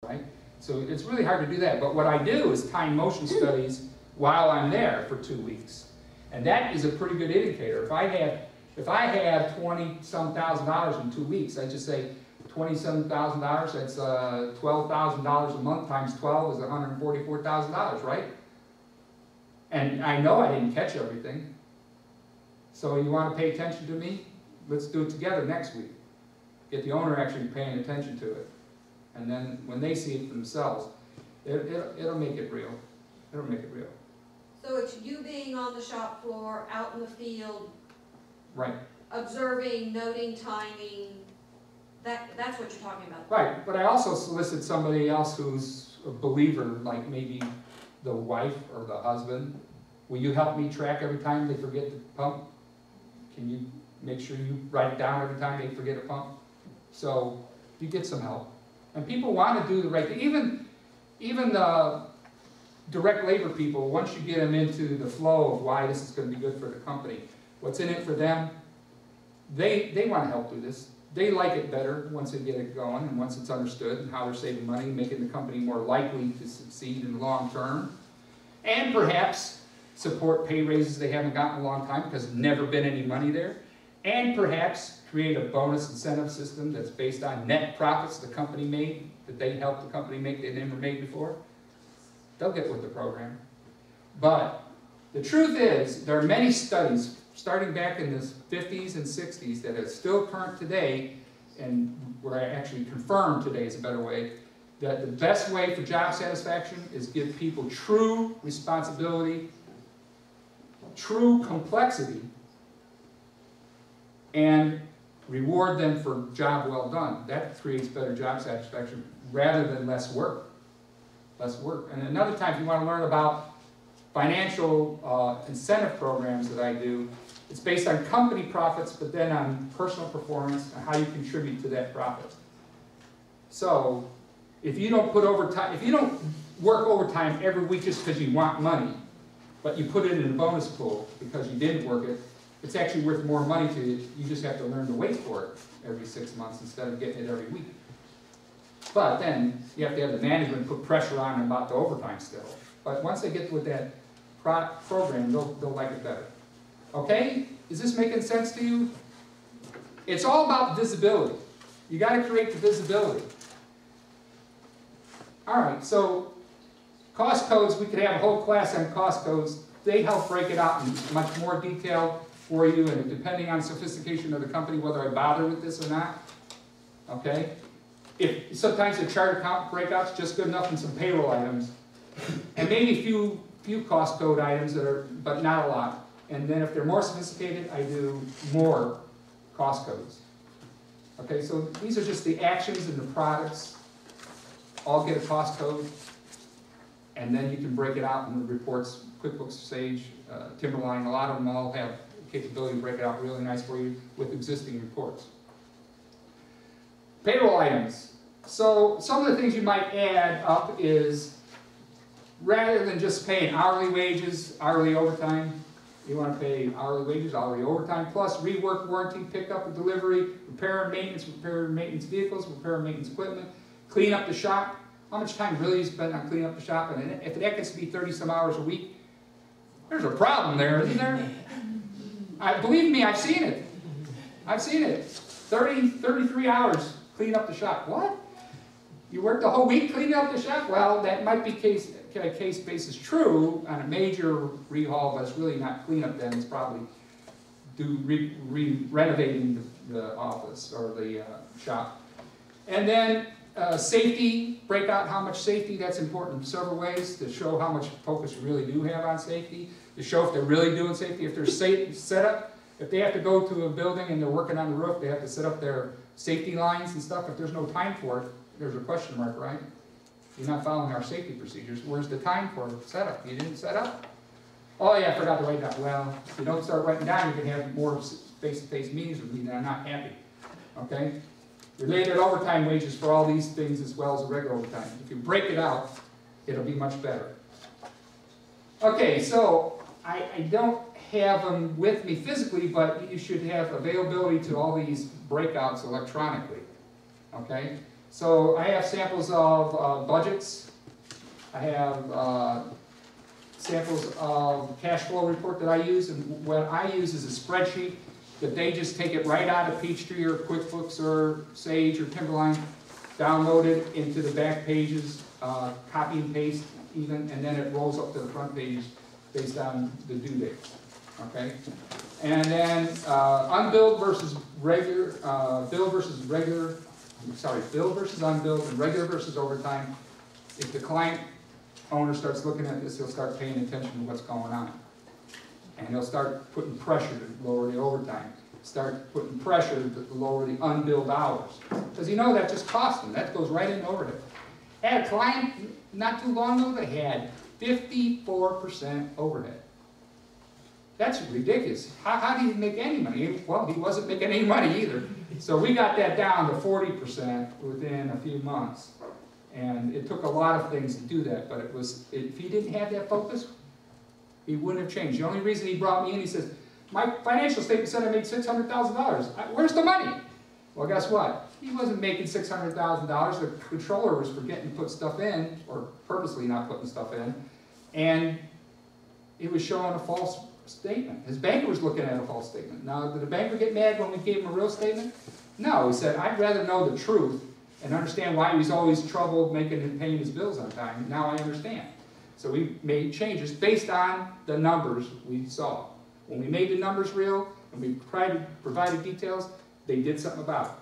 right? So it's really hard to do that. But what I do is time motion studies while I'm there for 2 weeks. And that is a pretty good indicator. If I have 20-some thousand in 2 weeks, I just say $20-some thousand, that's $12,000 a month times 12 is $144,000, right? And I know I didn't catch everything. So you want to pay attention to me? Let's do it together next week. Get the owner actually paying attention to it. And then when they see it for themselves, it'll make it real. It'll make it real. So it's you being on the shop floor, out in the field, right? Observing, noting, timing. That's what you're talking about. Right, but I also solicit somebody else who's a believer, like maybe the wife or the husband. Will you help me track every time they forget to pump? Can you make sure you write it down every time they forget to pump? So you get some help. And people want to do the right thing. Even the direct labor people, once you get them into the flow of why this is going to be good for the company, what's in it for them, they want to help do this. They like it better once they get it going and once it's understood and how they're saving money, making the company more likely to succeed in the long term. And perhaps support pay raises they haven't gotten in a long time because there's never been any money there. And perhaps create a bonus incentive system that's based on net profits the company made, that they helped the company make they never made before. They'll get with the program. But the truth is, there are many studies starting back in the 50s and 60s that are still current today, and were actually confirmed today is a better way, that the best way for job satisfaction is give people true responsibility, true complexity, and reward them for job well done. That creates better job satisfaction rather than less work. Less work. And another time, if you want to learn about financial incentive programs that I do, it's based on company profits, but then on personal performance and how you contribute to that profit. So, if you don't put overtime, if you don't work overtime every week just because you want money, but you put it in a bonus pool because you didn't work it, it's actually worth more money to you. You just have to learn to wait for it every 6 months instead of getting it every week. But then you have to have the management put pressure on them about the overtime still. But once they get with that program, they'll like it better. Okay? Is this making sense to you? It's all about visibility. You got to create the visibility. All right, so cost codes, we could have a whole class on cost codes. They help break it out in much more detail for you, and depending on sophistication of the company, whether I bother with this or not. Okay? If sometimes the chart account breakout's just good enough and some payroll items, and maybe a few cost code items that are, but not a lot. And then if they're more sophisticated, I do more cost codes. Okay, so these are just the actions and the products. All get a cost code, and then you can break it out in the reports. QuickBooks, Sage, Timberline, a lot of them all have the capability to break it out really nice for you with existing reports. Payroll items. So some of the things you might add up is, rather than just paying hourly wages, hourly overtime, you want to pay hourly wages, hourly overtime, plus rework, warranty, pickup and delivery, repair and maintenance vehicles, repair and maintenance equipment, clean up the shop. How much time really you spend on cleaning up the shop? And if that gets to be 30-some hours a week, there's a problem there, isn't there? Believe me, I've seen it. I've seen it. 33 hours clean up the shop. What? You work the whole week cleaning up the shop? Well, that might be case basis true on a major rehaul, but it's really not cleanup then. It's probably renovating the office or the shop. And then safety, break out how much safety. That's important in several ways to show how much focus you really do have on safety, to show if they're really doing safety, if they're set up. If they have to go to a building and they're working on the roof, they have to set up their safety lines and stuff. If there's no time for it, there's a question mark, right? You're not following our safety procedures. Where's the time for setup? You didn't set up? Oh yeah, I forgot to write down. Well, if you don't start writing down, you can have more face-to-face meetings with me that I'm not happy. Okay? Related overtime wages for all these things as well as the regular overtime. If you break it out, it'll be much better. Okay, so I don't have them with me physically, but you should have availability to all these breakouts electronically. Okay? So I have samples of budgets. I have samples of cash flow report that I use, and what I use is a spreadsheet that they just take it right out of Peachtree or QuickBooks or Sage or Timberline, download it into the back pages, copy and paste even, and then it rolls up to the front pages based on the due date. Okay? And then unbilled versus regular, bill versus unbilled, and regular versus overtime. If the client owner starts looking at this, he'll start paying attention to what's going on. And he'll start putting pressure to lower the overtime. Start putting pressure to lower the unbilled hours. Because you know that just costs them. That goes right in overhead. I had a client not too long ago that had 54% overhead. That's ridiculous. How do you make any money? Well, he wasn't making any money either. So we got that down to 40% within a few months. And it took a lot of things to do that, but it was, if he didn't have that focus, he wouldn't have changed. The only reason he brought me in, he says, my financial statement said I made $600,000. Where's the money? Well, guess what? He wasn't making $600,000. The controller was forgetting to put stuff in, or purposely not putting stuff in, and it was showing a false statement. His banker was looking at a false statement. Now, did the banker get mad when we gave him a real statement? No, he said, I'd rather know the truth and understand why he was always troubled making and paying his bills on time. Now I understand. So we made changes based on the numbers we saw. When we made the numbers real and we provided details, they did something about it.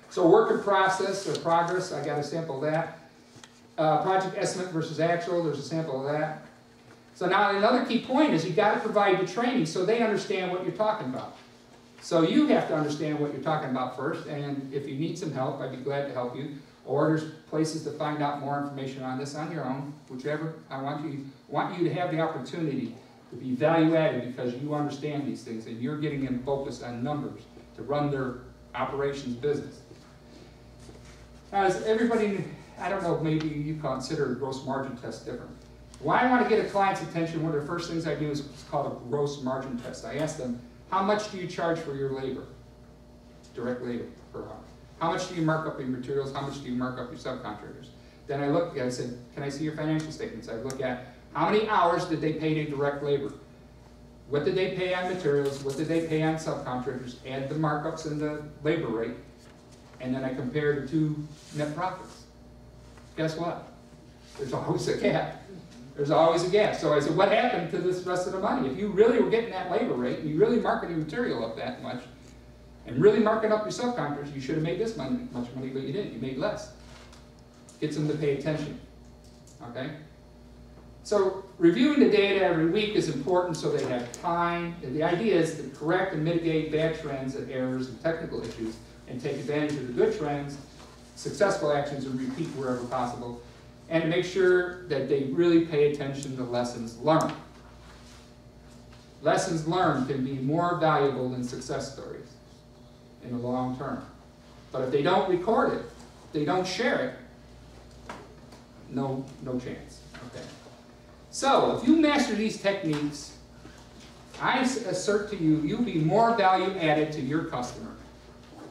So work in process or progress, I got a sample of that. Project estimate versus actual, there's a sample of that. So now another key point is you got to provide the training so they understand what you're talking about. So you have to understand what you're talking about first, and if you need some help, I'd be glad to help you. Or there's places to find out more information on this on your own, whichever. I want you to have the opportunity to be value added because you understand these things and you're getting them focused on numbers to run their operations business. Now, as everybody, I don't know, maybe you consider a gross margin test different. When I want to get a client's attention, one of the first things I do is called a gross margin test. I ask them, how much do you charge for your labor? Direct labor per hour. How much do you mark up your materials? How much do you mark up your subcontractors? Then I said, can I see your financial statements? I look at how many hours did they pay to direct labor? What did they pay on materials? What did they pay on subcontractors? Add the markups and the labor rate. And then I compare the two net profits. Guess what? There's always a gap. There's always a gap. So I said, what happened to this rest of the money? If you really were getting that labor rate, and you really marketed your material up that much, and really marking up your subcontractors, you should have made this much money, but you didn't. You made less. Gets them to pay attention. Okay? So reviewing the data every week is important so they have time. And the idea is to correct and mitigate bad trends and errors and technical issues and take advantage of the good trends, successful actions, and repeat wherever possible. And to make sure that they really pay attention to lessons learned. Lessons learned can be more valuable than success stories in the long term. But if they don't record it, they don't share it, no chance. Okay. So if you master these techniques, I assert to you, you'll be more value added to your customer.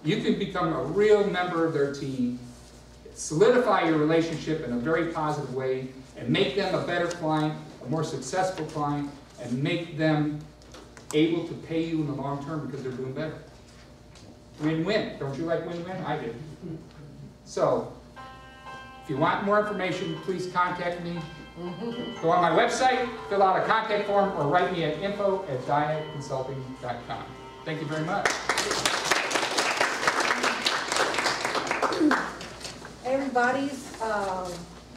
You can become a real member of their team, solidify your relationship in a very positive way, and make them a better client, a more successful client, and make them able to pay you in the long term because they're doing better. Win-win. Don't you like win-win? I do. So, if you want more information, please contact me. Go on my website, fill out a contact form, or write me at info@diaconsulting.com. Thank you very much. Everybody's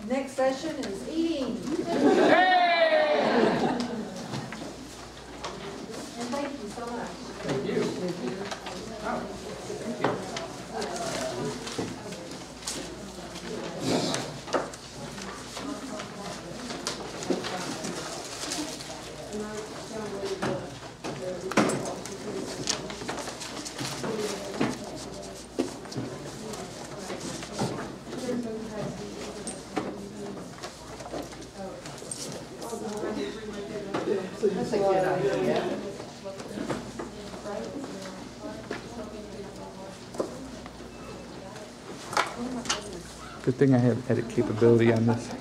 next session is eating. Hey! And thank you so much. Thank you. Oh, thank you. That's a good idea. Good thing I have edit capability on this.